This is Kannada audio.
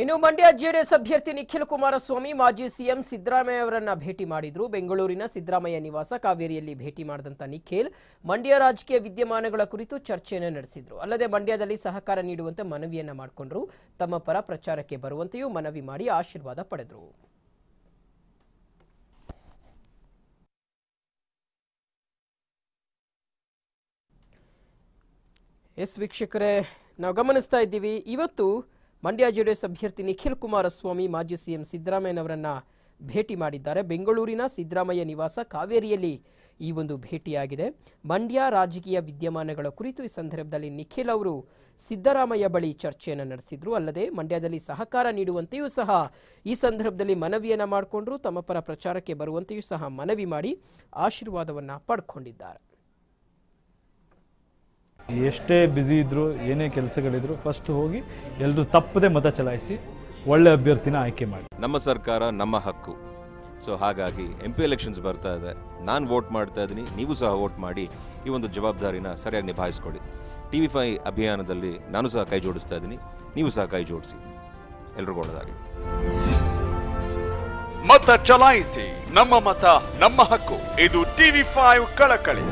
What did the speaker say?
ಇನ್ನು ಮಂಡ್ಯ ಜೆಡಿಎಸ್ ಅಭ್ಯರ್ಥಿ ನಿಖಿಲ್ ಕುಮಾರಸ್ವಾಮಿ ಮಾಜಿ ಸಿಎಂ ಸಿದ್ದರಾಮಯ್ಯ ಅವರನ್ನ ಭೇಟಿ ಮಾಡಿದ್ರು. ಬೆಂಗಳೂರಿನ ಸಿದ್ದರಾಮಯ್ಯ ನಿವಾಸ ಕಾವೇರಿಯಲ್ಲಿ ಭೇಟಿ ಮಾಡಿದಂತ ನಿಖಿಲ್ ಮಂಡ್ಯ ರಾಜಕೀಯ ವಿದ್ಯಮಾನಗಳ ಕುರಿತು ಚರ್ಚೆಯನ್ನು ನಡೆಸಿದ್ರು. ಅಲ್ಲದೆ ಮಂಡ್ಯದಲ್ಲಿ ಸಹಕಾರ ನೀಡುವಂತೆ ಮನವಿಯನ್ನ ಮಾಡಿಕೊಂಡ್ರು. ತಮ್ಮ ಪರ ಪ್ರಚಾರಕ್ಕೆ ಬರುವಂತೆಯೂ ಮನವಿ ಮಾಡಿ ಆಶೀರ್ವಾದ ಪಡೆದರು. ಎಸ್ ವೀಕ್ಷಕರೇ, ನಾವು ಗಮನಿಸ್ತಾ ಇದ್ದೀವಿ, ಇವತ್ತು ಮಂಡ್ಯ ಜೆಡಿಎಸ್ ಅಭ್ಯರ್ಥಿ ನಿಖಿಲ್ ಕುಮಾರಸ್ವಾಮಿ ಮಾಜಿ ಸಿಎಂ ಸಿದ್ದರಾಮಯ್ಯನವರನ್ನ ಭೇಟಿ ಮಾಡಿದ್ದಾರೆ. ಬೆಂಗಳೂರಿನ ಸಿದ್ದರಾಮಯ್ಯ ನಿವಾಸ ಕಾವೇರಿಯಲ್ಲಿ ಈ ಒಂದು ಭೇಟಿಯಾಗಿದೆ. ಮಂಡ್ಯ ರಾಜಕೀಯ ವಿದ್ಯಮಾನಗಳ ಕುರಿತು ಈ ಸಂದರ್ಭದಲ್ಲಿ ನಿಖಿಲ್ ಅವರು ಸಿದ್ದರಾಮಯ್ಯ ಬಳಿ ಚರ್ಚೆಯನ್ನು ನಡೆಸಿದ್ರು. ಅಲ್ಲದೆ ಮಂಡ್ಯದಲ್ಲಿ ಸಹಕಾರ ನೀಡುವಂತೆಯೂ ಸಹ ಈ ಸಂದರ್ಭದಲ್ಲಿ ಮನವಿಯನ್ನ ಮಾಡಿಕೊಂಡ್ರು. ತಮ್ಮ ಪರ ಪ್ರಚಾರಕ್ಕೆ ಬರುವಂತೆಯೂ ಸಹ ಮನವಿ ಮಾಡಿ ಆಶೀರ್ವಾದವನ್ನ ಪಡ್ಕೊಂಡಿದ್ದಾರೆ. ಎಷ್ಟೇ ಬ್ಯುಸಿ ಇದ್ದರೂ ಏನೇ ಕೆಲಸಗಳಿದ್ರು ಫಸ್ಟ್ ಹೋಗಿ ಎಲ್ಲರೂ ತಪ್ಪದೆ ಮತ ಚಲಾಯಿಸಿ ಒಳ್ಳೆ ಅಭ್ಯರ್ಥಿನ ಆಯ್ಕೆ ಮಾಡಿ. ನಮ್ಮ ಸರ್ಕಾರ ನಮ್ಮ ಹಕ್ಕು. ಸೊ ಹಾಗಾಗಿ MP ಎಲೆಕ್ಷನ್ಸ್ ಬರ್ತಾ ಇದೆ, ನಾನು ವೋಟ್ ಮಾಡ್ತಾ ಇದ್ದೀನಿ, ನೀವು ಸಹ ವೋಟ್ ಮಾಡಿ ಈ ಒಂದು ಜವಾಬ್ದಾರಿನ ಸರಿಯಾಗಿ ನಿಭಾಯಿಸ್ಕೊಡಿ. TV5 ಅಭಿಯಾನದಲ್ಲಿ ನಾನು ಸಹ ಕೈ ಜೋಡಿಸ್ತಾ ಇದ್ದೀನಿ, ನೀವು ಸಹ ಕೈ ಜೋಡಿಸಿ. ಎಲ್ರಿಗೂ ಒಳ್ಳೆಯದಾಗಿ. ಮತ ಚಲಾಯಿಸಿ, ನಮ್ಮ ಮತ ನಮ್ಮ ಹಕ್ಕು. ಇದು TV5 ಕಳಕಳಿ.